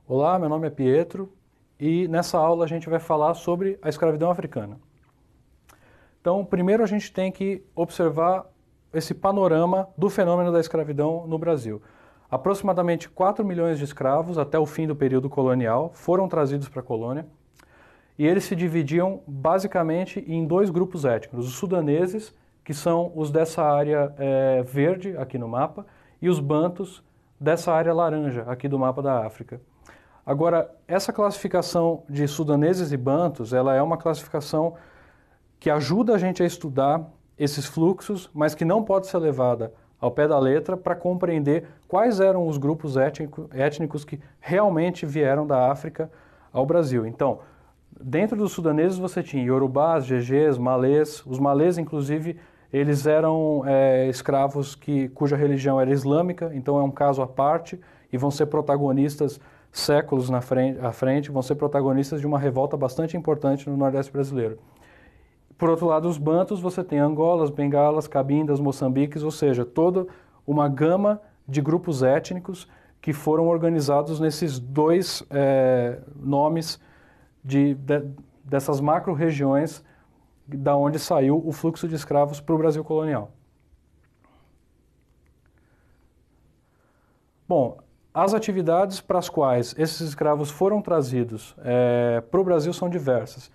Olá, meu nome é Pietro e nessa aula a gente vai falar sobre a escravidão africana. Então, primeiro a gente tem que observar esse panorama do fenômeno da escravidão no Brasil. Aproximadamente 4 milhões de escravos até o fim do período colonial foram trazidos para a colônia e eles se dividiam basicamente em dois grupos étnicos, os sudaneses, que são os dessa área verde aqui no mapa, e os bantus dessa área laranja aqui do mapa da África. Agora, essa classificação de sudaneses e bantus, ela é uma classificação que ajuda a gente a estudar esses fluxos, mas que não pode ser levada ao pé da letra para compreender quais eram os grupos étnicos que realmente vieram da África ao Brasil. Então, dentro dos sudaneses você tinha iorubás, gegés, malês. Os malês, inclusive, eles eram escravos cuja religião era islâmica, então é um caso à parte e vão ser protagonistas séculos à frente, vão ser protagonistas de uma revolta bastante importante no Nordeste brasileiro. Por outro lado, os bantus, você tem angolas, bengalas, cabindas, moçambiques, ou seja, toda uma gama de grupos étnicos que foram organizados nesses dois nomes dessas macro-regiões da onde saiu o fluxo de escravos para o Brasil colonial. Bom, as atividades para as quais esses escravos foram trazidos para o Brasil são diversas.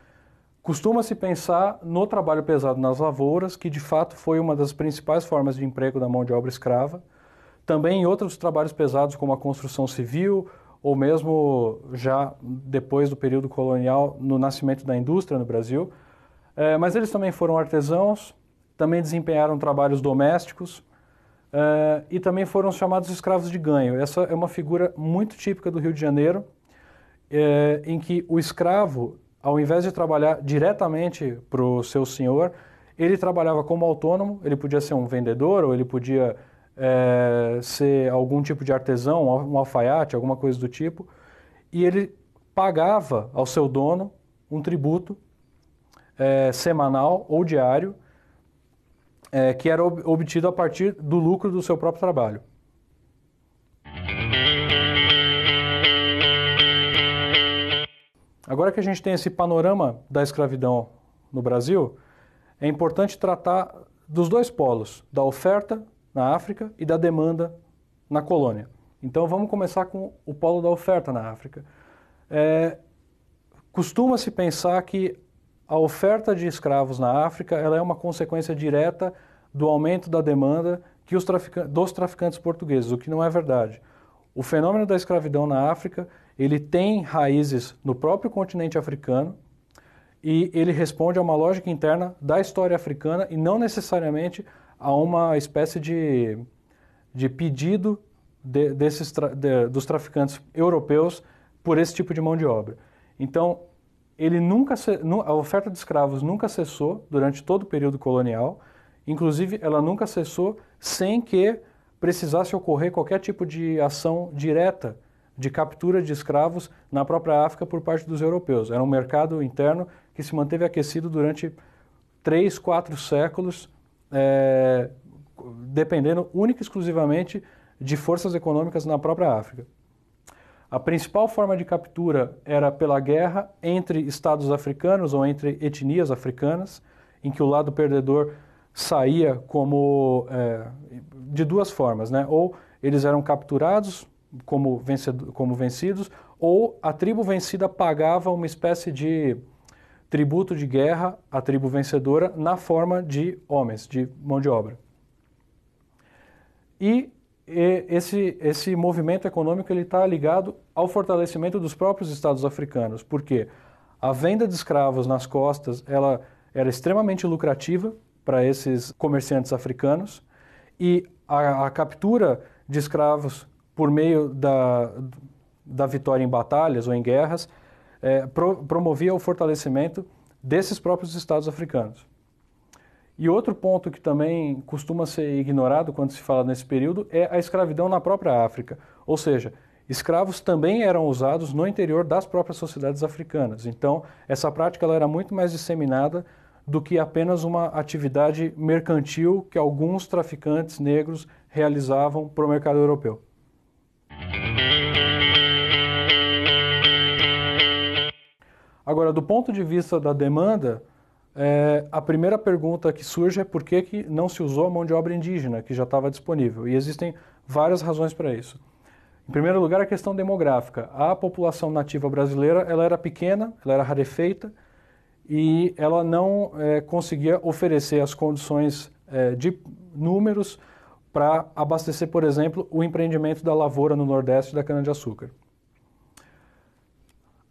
Costuma-se pensar no trabalho pesado nas lavouras, que de fato foi uma das principais formas de emprego da mão de obra escrava. Também em outros trabalhos pesados, como a construção civil, ou mesmo já depois do período colonial, no nascimento da indústria no Brasil. Mas eles também foram artesãos, também desempenharam trabalhos domésticos e também foram chamados escravos de ganho. Essa é uma figura muito típica do Rio de Janeiro, em que o escravo, ao invés de trabalhar diretamente para o seu senhor, ele trabalhava como autônomo, ele podia ser um vendedor ou ele podia ser algum tipo de artesão, um alfaiate, alguma coisa do tipo, e ele pagava ao seu dono um tributo semanal ou diário, que era obtido a partir do lucro do seu próprio trabalho. Agora que a gente tem esse panorama da escravidão no Brasil, é importante tratar dos dois polos, da oferta na África e da demanda na colônia. Então vamos começar com o polo da oferta na África. Costuma-se pensar que a oferta de escravos na África ela é uma consequência direta do aumento da demanda dos traficantes portugueses, o que não é verdade. O fenômeno da escravidão na África ele tem raízes no próprio continente africano e ele responde a uma lógica interna da história africana e não necessariamente a uma espécie de pedido dos traficantes europeus por esse tipo de mão de obra. Então, a oferta de escravos nunca cessou durante todo o período colonial, inclusive ela nunca cessou sem que precisasse ocorrer qualquer tipo de ação direta de captura de escravos na própria África por parte dos europeus. Era um mercado interno que se manteve aquecido durante 3, 4 séculos, dependendo única e exclusivamente de forças econômicas na própria África. A principal forma de captura era pela guerra entre estados africanos ou entre etnias africanas, em que o lado perdedor saía de duas formas, né? Ou eles eram capturados como vencidos, ou a tribo vencida pagava uma espécie de tributo de guerra à tribo vencedora na forma de homens, de mão de obra. E esse movimento econômico está ligado ao fortalecimento dos próprios estados africanos, porque a venda de escravos nas costas ela era extremamente lucrativa para esses comerciantes africanos e a captura de escravos por meio da vitória em batalhas ou em guerras promovia o fortalecimento desses próprios estados africanos. E outro ponto que também costuma ser ignorado quando se fala nesse período é a escravidão na própria África. Ou seja, escravos também eram usados no interior das próprias sociedades africanas. Então, essa prática ela era muito mais disseminada do que apenas uma atividade mercantil que alguns traficantes negros realizavam para o mercado europeu. Agora, do ponto de vista da demanda, a primeira pergunta que surge é por que não se usou a mão de obra indígena, que já estava disponível. E existem várias razões para isso. Em primeiro lugar, a questão demográfica. A população nativa brasileira ela era pequena, ela era rarefeita, e ela não conseguia oferecer as condições de números para abastecer, por exemplo, o empreendimento da lavoura no Nordeste da cana-de-açúcar.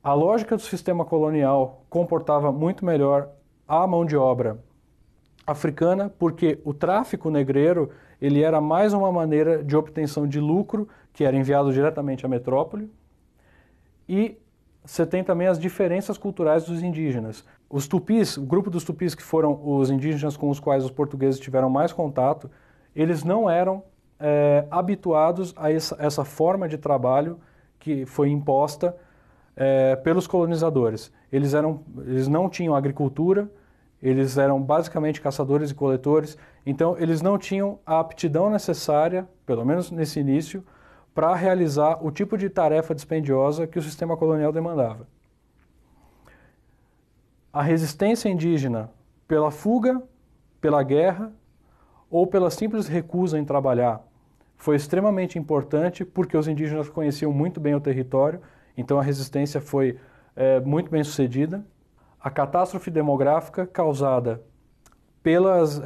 A lógica do sistema colonial comportava muito melhor a mão de obra africana, porque o tráfico negreiro ele era mais uma maneira de obtenção de lucro, que era enviado diretamente à metrópole, e você tem também as diferenças culturais dos indígenas. Os tupis, o grupo dos tupis, que foram os indígenas com os quais os portugueses tiveram mais contato, eles não eram habituados a essa forma de trabalho que foi imposta pelos colonizadores. Eles não tinham agricultura, eles eram basicamente caçadores e coletores, então eles não tinham a aptidão necessária, pelo menos nesse início, para realizar o tipo de tarefa dispendiosa que o sistema colonial demandava. A resistência indígena pela fuga, pela guerra ou pela simples recusa em trabalhar foi extremamente importante porque os indígenas conheciam muito bem o território, então a resistência foi muito bem sucedida. A catástrofe demográfica causada pelas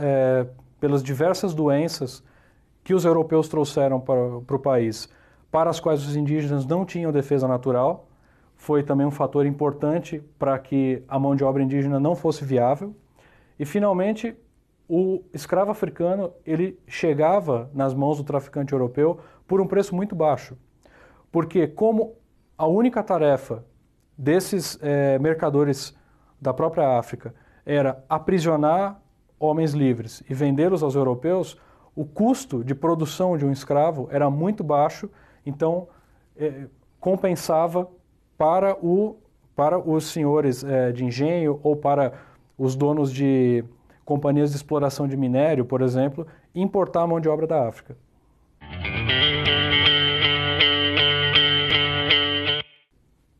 diversas doenças que os europeus trouxeram para o país, para as quais os indígenas não tinham defesa natural, foi também um fator importante para que a mão de obra indígena não fosse viável. E, finalmente, o escravo africano ele chegava nas mãos do traficante europeu por um preço muito baixo, porque como a única tarefa desses mercadores da própria África era aprisionar homens livres e vendê-los aos europeus, o custo de produção de um escravo era muito baixo, então compensava para os senhores de engenho ou para os donos de companhias de exploração de minério, por exemplo, importar a mão de obra da África.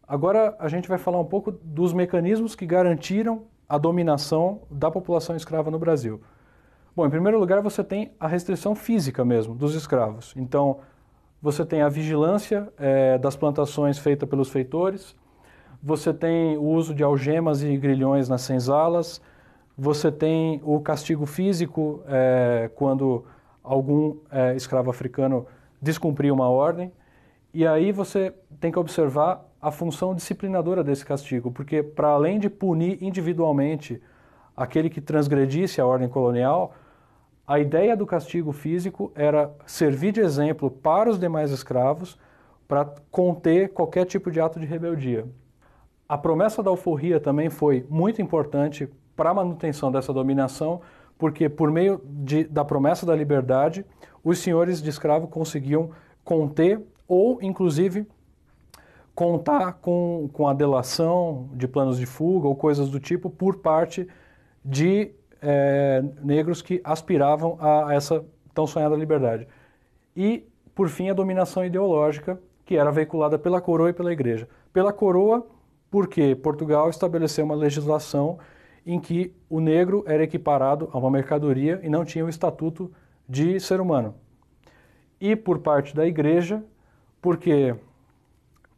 Agora a gente vai falar um pouco dos mecanismos que garantiram a dominação da população escrava no Brasil. Bom, em primeiro lugar você tem a restrição física mesmo dos escravos. Então você tem a vigilância das plantações feita pelos feitores, você tem o uso de algemas e grilhões nas senzalas, você tem o castigo físico quando algum escravo africano descumpria uma ordem, e aí você tem que observar a função disciplinadora desse castigo, porque para além de punir individualmente aquele que transgredisse a ordem colonial, a ideia do castigo físico era servir de exemplo para os demais escravos para conter qualquer tipo de ato de rebeldia. A promessa da alforria também foi muito importante para a manutenção dessa dominação, porque por meio da promessa da liberdade, os senhores de escravo conseguiam conter ou, inclusive, contar com a delação de planos de fuga ou coisas do tipo por parte de negros que aspiravam a essa tão sonhada liberdade. E, por fim, a dominação ideológica, que era veiculada pela coroa e pela igreja. Pela coroa, porque Portugal estabeleceu uma legislação em que o negro era equiparado a uma mercadoria e não tinha o estatuto de ser humano. E por parte da igreja, porque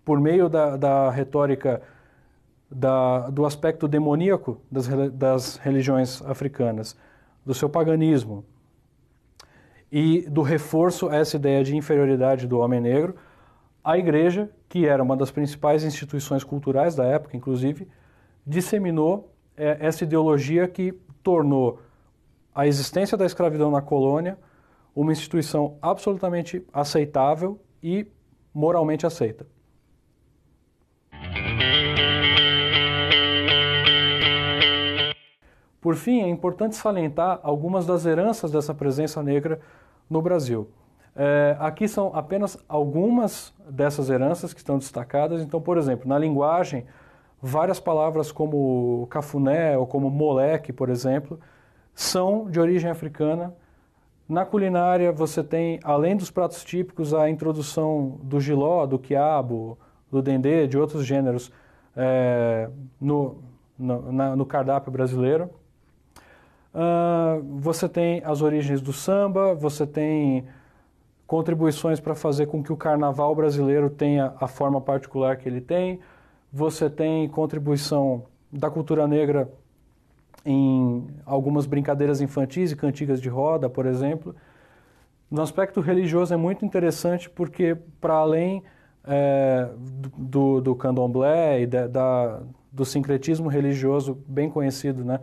por meio da retórica do aspecto demoníaco das religiões africanas, do seu paganismo e do reforço a essa ideia de inferioridade do homem negro, a igreja, que era uma das principais instituições culturais da época, inclusive, disseminou essa ideologia que tornou a existência da escravidão na colônia uma instituição absolutamente aceitável e moralmente aceita. Por fim, é importante salientar algumas das heranças dessa presença negra no Brasil. Aqui são apenas algumas dessas heranças que estão destacadas. Então, por exemplo, na linguagem, várias palavras como cafuné ou como moleque, por exemplo, são de origem africana. Na culinária você tem, além dos pratos típicos, a introdução do jiló, do quiabo, do dendê, de outros gêneros no cardápio brasileiro. Você tem as origens do samba, você tem contribuições para fazer com que o carnaval brasileiro tenha a forma particular que ele tem. Você tem contribuição da cultura negra em algumas brincadeiras infantis e cantigas de roda, por exemplo. No aspecto religioso é muito interessante porque, para além do candomblé e do sincretismo religioso bem conhecido, né,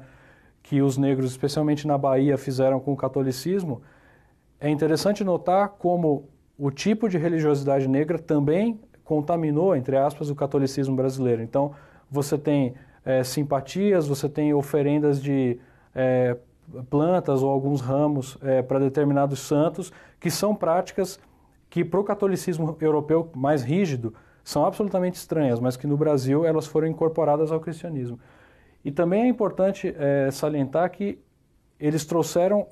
que os negros, especialmente na Bahia, fizeram com o catolicismo, é interessante notar como o tipo de religiosidade negra também contaminou, entre aspas, o catolicismo brasileiro. Então, você tem simpatias, você tem oferendas de plantas ou alguns ramos para determinados santos, que são práticas que, para o catolicismo europeu mais rígido, são absolutamente estranhas, mas que no Brasil elas foram incorporadas ao cristianismo. E também é importante salientar que eles trouxeram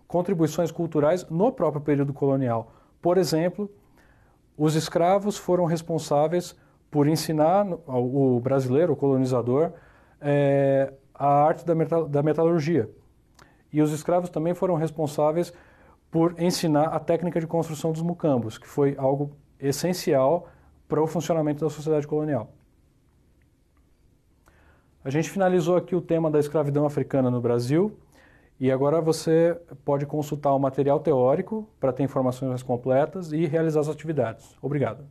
contribuições culturais no próprio período colonial. Por exemplo, os escravos foram responsáveis por ensinar o brasileiro, o colonizador, a arte da metalurgia. E os escravos também foram responsáveis por ensinar a técnica de construção dos mucambos, que foi algo essencial para o funcionamento da sociedade colonial. A gente finalizou aqui o tema da escravidão africana no Brasil. E agora você pode consultar o material teórico para ter informações mais completas e realizar as atividades. Obrigado.